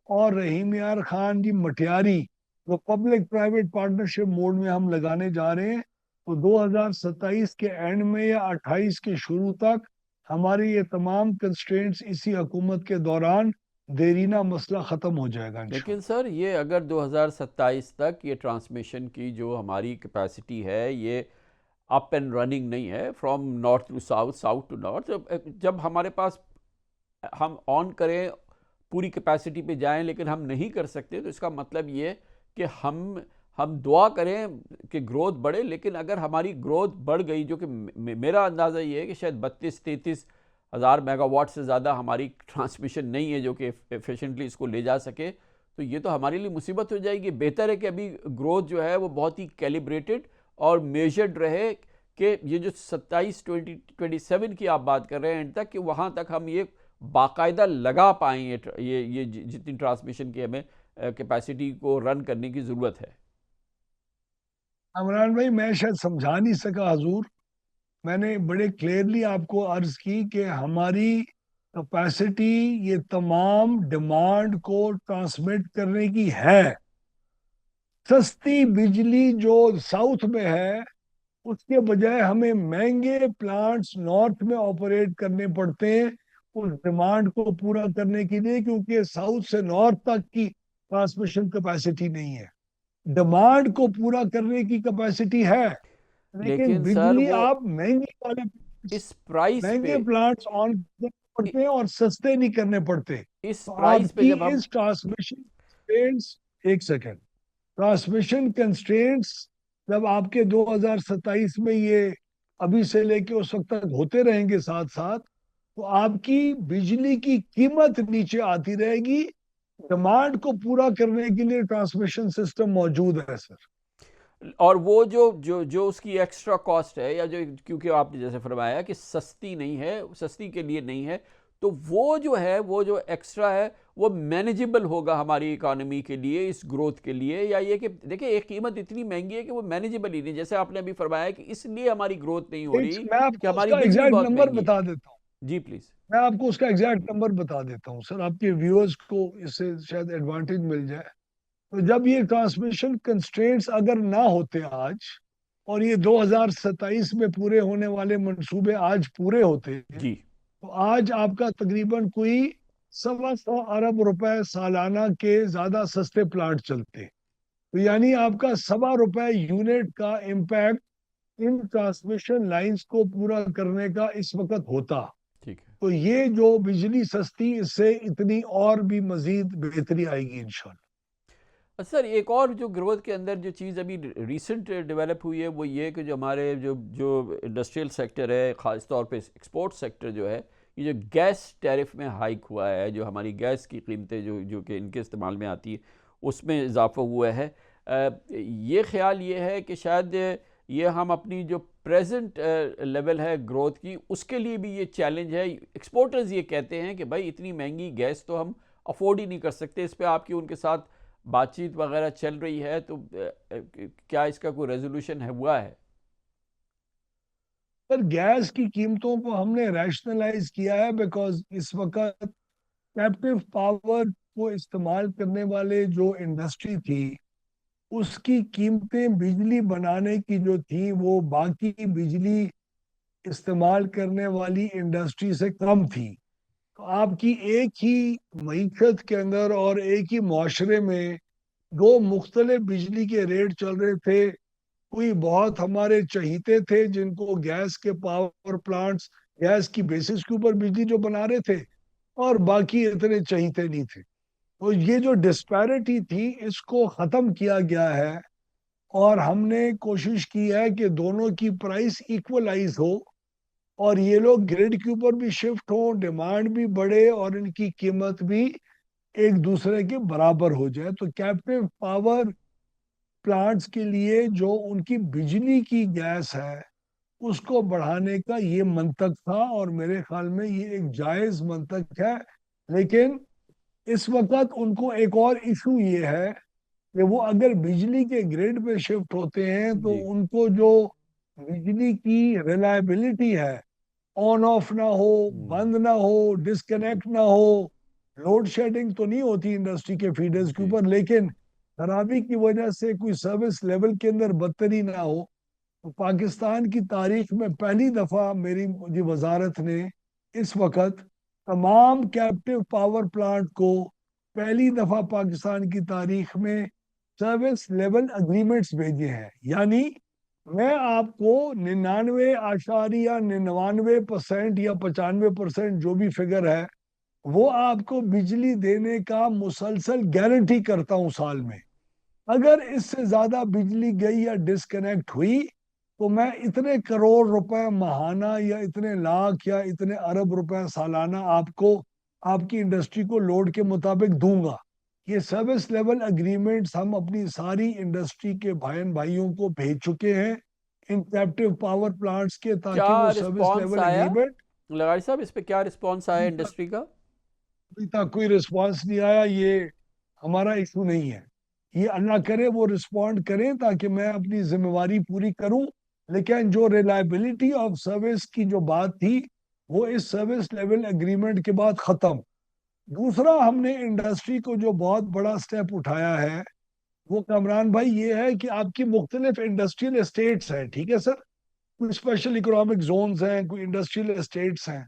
اور رحیم یار خان جی مٹیاری جو پبلک پرائیویٹ پارٹنرشپ موڈ میں ہم لگانے جا رہے ہیں، تو 2027 کے اینڈ میں یا 28 کے شروع تک ہماری یہ تمام کنسٹرینٹس اسی حکومت کے دوران دیرینہ مسئلہ ختم ہو جائے گا انشاءاللہ. لیکن سر یہ اگر 2027 تک یہ ٹرانسمیشن کی جو ہماری کیپیسٹی ہے یہ اپ اینڈ رننگ نہیں ہے، from north to south, south to north, جب ہمارے پاس ہم آن کریں پوری کیپیسٹی پہ جائیں لیکن ہم نہیں کر سکتے، تو اس کا مطلب یہ کہ ہم دعا کریں کہ گروتھ بڑھے. لیکن اگر ہماری گروتھ بڑھ گئی، جو کہ میرا اندازہ یہ ہے کہ شاید 32-33 1000 میگا واٹ سے زیادہ ہماری ٹرانسمیشن نہیں ہے جو کہ ایفیشینٹلی اس کو لے جا سکے، تو یہ تو ہمارے لیے مصیبت ہو جائے گی۔ بہتر ہے کہ ابھی گروتھ جو ہے وہ بہت ہی کیلیبریٹڈ اور میجرڈ رہے، کہ یہ جو 27 کی آپ بات کر رہے ہیں اینڈ تک، کہ وہاں تک ہم یہ باقاعدہ لگا پائیں یہ جتنی ٹرانسمیشن کی ہمیں کیپیسٹی کو رن کرنے کی ضرورت ہے۔ عمران بھائی، میں شاید سمجھا نہیں سکا حضور، میں نے بڑے کلیئرلی آپ کو عرض کی کہ ہماری کیپیسٹی یہ تمام ڈیمانڈ کو ٹرانسمٹ کرنے کی ہے۔ سستی بجلی جو ساؤتھ میں ہے اس کے بجائے ہمیں مہنگے پلانٹس نارتھ میں آپریٹ کرنے پڑتے ہیں اس ڈیمانڈ کو پورا کرنے کے لیے، کیونکہ ساؤتھ سے نارتھ تک کی ٹرانسمیشن کیپیسٹی نہیں ہے۔ ڈیمانڈ کو پورا کرنے کی کیپیسٹی ہے، لیکن سر بجلی وہ آپ مہنگے اس پرائس پہ پلانٹس آن کرنے پڑتے ہیں اور سستے نہیں کرنے پڑتے۔ اس تو آپ پرائس پہ کی جب ہم اس ٹرانسمیشن کنسٹرینٹس، ایک سیکنڈ، ٹرانسمیشن کنسٹرینٹس جب آپ کے 2027 میں یہ ابھی سے لے کے اس وقت تک ہوتے رہیں گے ساتھ ساتھ، تو آپ کی بجلی کی قیمت نیچے آتی رہے گی۔ ڈیمانڈ کو پورا کرنے کے لیے ٹرانسمیشن سسٹم موجود ہے سر۔ اور وہ جو اس کی ایکسٹرا کاسٹ ہے، یا جو کیونکہ آپ نے جیسے فرمایا کہ سستی نہیں ہے، سستی کے لیے نہیں ہے، تو وہ جو ہے وہ جو ایکسٹرا ہے وہ مینیجبل ہوگا ہماری اکانومی کے لیے، اس گروتھ کے لیے، یا یہ کہ دیکھیں ایک قیمت اتنی مہنگی ہے کہ وہ مینیجبل ہی نہیں، جیسے آپ نے ابھی فرمایا کہ اس لیے ہماری گروتھ نہیں ہو رہی میں آپ کہ کو اس ہماری کا بجلی ایگزیکٹ بہت نمبر مہنگی بتا ہے۔ دیتا ہوں، جی پلیز۔ میں آپ کو اس کا ایگزیکٹ نمبر بتا دیتا ہوں سر، آپ کے ویورز کو اس سے شاید ایڈوانٹیج مل جائے۔ تو جب یہ ٹرانسمیشن کنسٹرینٹس اگر نہ ہوتے آج، اور یہ 2027 میں پورے ہونے والے منصوبے آج پورے ہوتے، جی تو آج آپ کا تقریباً کوئی 125 ارب روپے سالانہ کے زیادہ سستے پلانٹ چلتے، تو یعنی آپ کا 1.25 روپے یونٹ کا امپیکٹ ان ٹرانسمیشن لائنز کو پورا کرنے کا اس وقت ہوتا۔ ٹھیک ہے۔ تو یہ جو بجلی سستی، اس سے اتنی اور بھی مزید بہتری آئے گی انشاءاللہ۔ سر ایک اور جو گروتھ کے اندر جو چیز ابھی ریسنٹ ڈیولپ ہوئی ہے وہ یہ کہ جو ہمارے جو انڈسٹریل سیکٹر ہے، خاص طور پہ ایکسپورٹ سیکٹر جو ہے، یہ جو گیس ٹیرف میں ہائیک ہوا ہے، جو ہماری گیس کی قیمتیں جو کہ ان کے استعمال میں آتی ہے اس میں اضافہ ہوا ہے، یہ خیال یہ ہے کہ شاید یہ ہم اپنی جو پریزنٹ لیول ہے گروتھ کی، اس کے لیے بھی یہ چیلنج ہے۔ ایکسپورٹرز یہ کہتے ہیں کہ بھائی اتنی مہنگی گیس تو ہم افورڈ ہی نہیں کر سکتے۔ اس پہ آپ کی ان کے ساتھ بات چیت وغیرہ چل رہی ہے، تو کیا اس کا کوئی ریزولوشن ہوا ہے؟ سر گیس کی قیمتوں کو ہم نے ریشنلائز کیا ہے، بیکاز اس وقت کیپٹیو پاور کو استعمال کرنے والے جو انڈسٹری تھی اس کی قیمتیں بجلی بنانے کی جو تھی وہ باقی بجلی استعمال کرنے والی انڈسٹری سے کم تھی۔ تو آپ کی ایک ہی معیشت کے اندر اور ایک ہی معاشرے میں دو مختلف بجلی کے ریٹ چل رہے تھے۔ کوئی بہت ہمارے چہیتے تھے جن کو گیس کے پاور پلانٹس گیس کی بیسس کے اوپر بجلی جو بنا رہے تھے، اور باقی اتنے چہیتے نہیں تھے۔ تو یہ جو ڈسپیرٹی تھی اس کو ختم کیا گیا ہے، اور ہم نے کوشش کی ہے کہ دونوں کی پرائس ایکولائز ہو، اور یہ لوگ گریڈ کے اوپر بھی شفٹ ہوں، ڈیمانڈ بھی بڑھے اور ان کی قیمت بھی ایک دوسرے کے برابر ہو جائے۔ تو کیپٹیو پاور پلانٹس کے لیے جو ان کی بجلی کی گیس ہے اس کو بڑھانے کا یہ منطق تھا، اور میرے خیال میں یہ ایک جائز منطق ہے۔ لیکن اس وقت ان کو ایک اور ایشو یہ ہے کہ وہ اگر بجلی کے گریڈ پہ شفٹ ہوتے ہیں تو جی ان کو جو بجلی کی ریلائبلٹی ہے، آن آف نہ ہو، بند نہ ہو، ڈسکنیکٹ نہ ہو، لوڈ شیڈنگ تو نہیں ہوتی انڈسٹری کے فیڈرز کے جی اوپر، لیکن خرابی کی وجہ سے کوئی سروس لیول کے اندر بدتری نہ ہو۔ تو پاکستان کی تاریخ میں پہلی دفعہ میری وزارت نے اس وقت تمام کیپٹیو پاور پلانٹ کو پہلی دفعہ پاکستان کی تاریخ میں سروس لیول اگریمنٹس بھیجے ہیں۔ یعنی میں آپ کو 99.99% یا 95% جو بھی فگر ہے وہ آپ کو بجلی دینے کا مسلسل گارنٹی کرتا ہوں سال میں۔ اگر اس سے زیادہ بجلی گئی یا ڈسکنیکٹ ہوئی تو میں اتنے کروڑ روپے ماہانہ یا اتنے لاکھ یا اتنے ارب روپے سالانہ آپ کو آپ کی انڈسٹری کو لوڈ کے مطابق دوں گا. یہ سروس لیول اگریمنٹس ہم اپنی ساری انڈسٹری کے بھائیوں کو بھیج چکے ہیں ان کیپٹیو پاور پلانٹس کے, تاکہ وہ کیا سروس رسپانس لیول آیا اگریمنٹ. لغاری صاحب، اس پہ کیا رسپانس آیا ابھی تک انڈسٹری کا؟ ابھی تک کوئی رسپانس نہیں آیا. یہ ہمارا ایشو نہیں ہے. یہ اللہ کرے وہ رسپونڈ کریں تاکہ میں اپنی ذمہ داری پوری کروں. لیکن جو ریلائبلٹی آف سروس کی جو بات تھی وہ اس سروس لیول اگریمنٹ کے بعد ختم. دوسرا ہم نے انڈسٹری کو جو بہت بڑا سٹیپ اٹھایا ہے وہ کامران بھائی یہ ہے کہ آپ کی مختلف انڈسٹریل اسٹیٹس ہیں, ٹھیک ہے سر, کوئی اسپیشل اکنامک زونز ہیں, کوئی انڈسٹریل اسٹیٹس ہیں.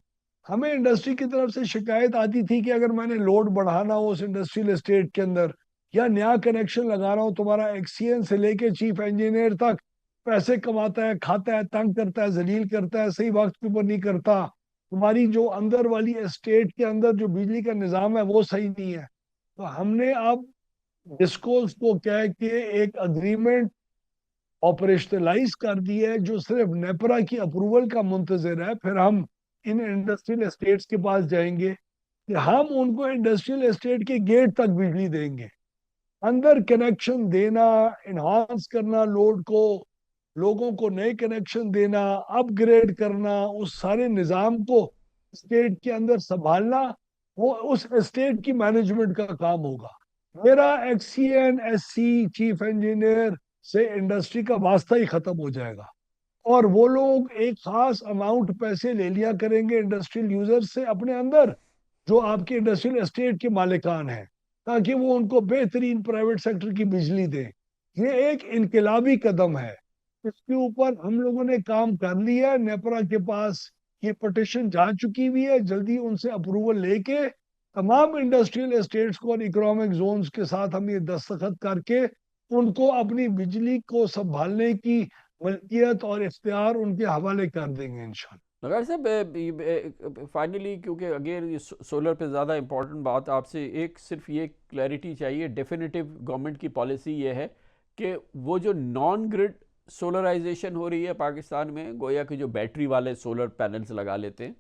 ہمیں انڈسٹری کی طرف سے شکایت آتی تھی کہ اگر میں نے لوڈ بڑھانا ہو اس انڈسٹریل اسٹیٹ کے اندر یا نیا کنیکشن لگا رہا ہوں, تمہارا ایکسین سے لے کے چیف انجینئر تک پیسے کماتا ہے, کھاتا ہے, تنگ کرتا ہے, ذلیل کرتا ہے, صحیح وقت کے اوپر نہیں کرتا, تمہاری جو اندر والی اسٹیٹ کے اندر جو بجلی کا نظام ہے وہ صحیح نہیں ہے. تو ہم نے اب ڈسکوز کو کہہ کے ایک اگریمنٹ آپریشنلائز کر دی ہے جو صرف نیپرا کی اپروول کا منتظر ہے. پھر ہم ان انڈسٹریل اسٹیٹس کے پاس جائیں گے کہ ہم ان کو انڈسٹریل اسٹیٹ کے گیٹ تک بجلی دیں گے. اندر کنیکشن دینا, انہانس کرنا لوڈ کو, لوگوں کو نئے کنیکشن دینا, اپ گریڈ کرنا, اس سارے نظام کو اسٹیٹ کے اندر سنبھالنا وہ اس اسٹیٹ کی مینجمنٹ کا کام ہوگا. میرا X C N S C chief engineer سے انڈسٹری کا واسطہ ہی ختم ہو جائے گا, اور وہ لوگ ایک خاص اماؤنٹ پیسے لے لیا کریں گے انڈسٹریل یوزر سے اپنے اندر جو آپ کے انڈسٹریل اسٹیٹ کے مالکان ہیں, تاکہ وہ ان کو بہترین پرائیویٹ سیکٹر کی بجلی دیں. یہ ایک انقلابی قدم ہے. اس کے اوپر ہم لوگوں نے کام کر لیا ہے. نیپرا کے پاس یہ پٹیشن جا چکی ہوئی ہے. جلدی ان سے اپروول لے کے تمام انڈسٹریل اسٹیٹس کو اور اکنامک زونز کے ساتھ ہم یہ دستخط کر کے ان کو اپنی بجلی کو سنبھالنے کی ملکیت اور اختیار ان کے حوالے کر دیں گے انشاءاللہ. لغاری صاحب فائنلی، کیونکہ اگین سولر پہ زیادہ امپورٹنٹ بات آپ سے ایک صرف یہ کلیئرٹی چاہیے. ڈیفینیٹو گورنمنٹ کی پالیسی یہ ہے کہ وہ جو نان گرڈ سولرائزیشن ہو رہی ہے پاکستان میں، گویا کہ جو بیٹری والے سولر پینلز لگا لیتے ہیں،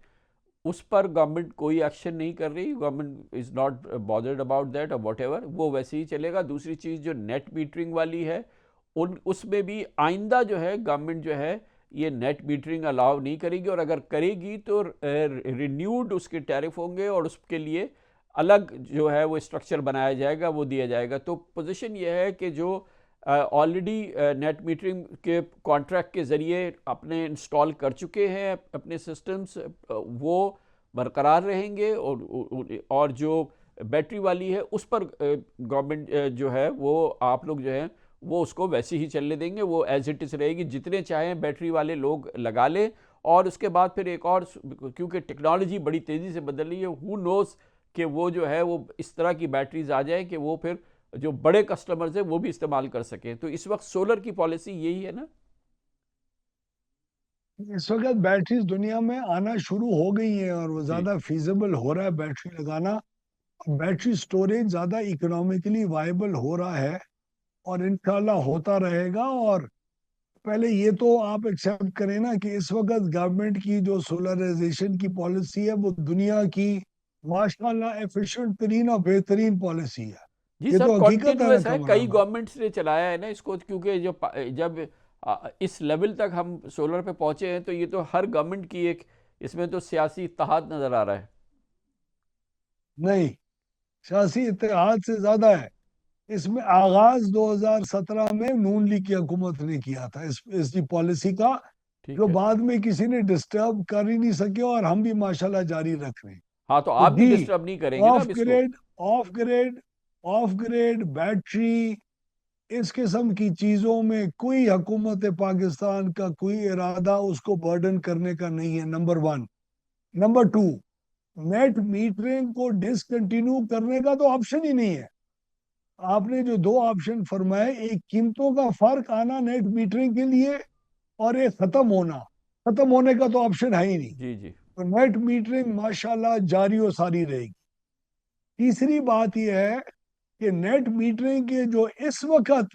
اس پر گورنمنٹ کوئی ایکشن نہیں کر رہی. Government is not bothered about that اور واٹ ایور، وہ ویسے ہی چلے گا. دوسری چیز جو نیٹ میٹرنگ والی ہے اس میں بھی آئندہ جو ہے گورنمنٹ جو ہے یہ نیٹ میٹرنگ الاؤ نہیں کرے گی، اور اگر کرے گی تو رینیوڈ اس کے ٹیرف ہوں گے اور اس کے لیے الگ جو ہے وہ اسٹرکچر بنایا جائے گا، وہ دیا جائے گا. تو پوزیشن یہ ہے کہ جو آلریڈی نیٹ میٹرنگ کے کانٹریکٹ کے ذریعے اپنے انسٹال کر چکے ہیں اپنے سسٹمز، وہ برقرار رہیں گے، اور جو بیٹری والی ہے اس پر گورنمنٹ جو ہے وہ آپ لوگ جو ہے وہ اس کو ویسے ہی چلنے دیں گے. وہ ایز اٹ از رہے گی، جتنے چاہیں بیٹری والے لوگ لگا لیں. اور اس کے بعد پھر ایک اور، کیونکہ ٹیکنالوجی بڑی تیزی سے بدل رہی ہے، ہو نوز کہ وہ جو ہے وہ اس طرح کی بیٹریز آ جائیں کہ وہ پھر جو بڑے کسٹمرز ہیں وہ بھی استعمال کر سکیں. تو اس وقت سولر کی پالیسی یہی ہے نا؟ اس وقت بیٹریز دنیا میں آنا شروع ہو گئی ہیں اور وہ جی زیادہ فیزیبل ہو رہا ہے بیٹری لگانا. بیٹری سٹوریج زیادہ اکنامیکلی وائبل ہو رہا ہے اور انشاءاللہ ہوتا رہے گا. اور پہلے یہ تو آپ ایکسیپٹ کریں نا کہ اس وقت گورنمنٹ کی جو سولرائزیشن کی پالیسی ہے وہ دنیا کی ماشاءاللہ ایفیشنٹ ترین اور بہترین پالیسی ہے. جی یہ سر، تو حقیقت ہے نا کنٹینیوس ہے، کئی کمران بھائی. گورنمنٹس نے چلایا ہے نا اس کو. کیونکہ جب اس لیول تک ہم سولر پہ پہنچے ہیں تو یہ تو ہر گورنمنٹ کی ایک، اس میں تو سیاسی اتحاد نظر آ رہا ہے. نہیں، سیاسی اتحاد سے زیادہ ہے. اس میں آغاز 2017 میں نون لیگ کی حکومت نے کیا تھا اس کی پالیسی کا, جو ٹھیک ہے. بعد میں کسی نے ڈسٹرب کر ہی نہیں سکے اور ہم بھی ماشاءاللہ جاری رکھ رہے ہیں. ہاں تو تو آپ بھی جی, ڈسٹرب نہیں کریں گے نا آف اب اس کو. Grade of grade of grade battery اس قسم کی چیزوں میں کوئی حکومت پاکستان کا کوئی ارادہ اس کو برڈن کرنے کا نہیں ہے, نمبر 1. نمبر 2, نیٹ میٹرنگ کو ڈسکنٹینیو کرنے کا تو آپشن ہی نہیں ہے. آپ نے جو 2 آپشن فرمائے, ایک قیمتوں کا فرق آنا نیٹ میٹرنگ کے لیے اور ایک ختم ہونے کا تو آپشن ہے ہی نہیں. جی جی. تو نیٹ میٹرنگ ماشاءاللہ جاری و ساری رہے گی. تیسری بات یہ ہے کہ نیٹ میٹرنگ کے جو اس وقت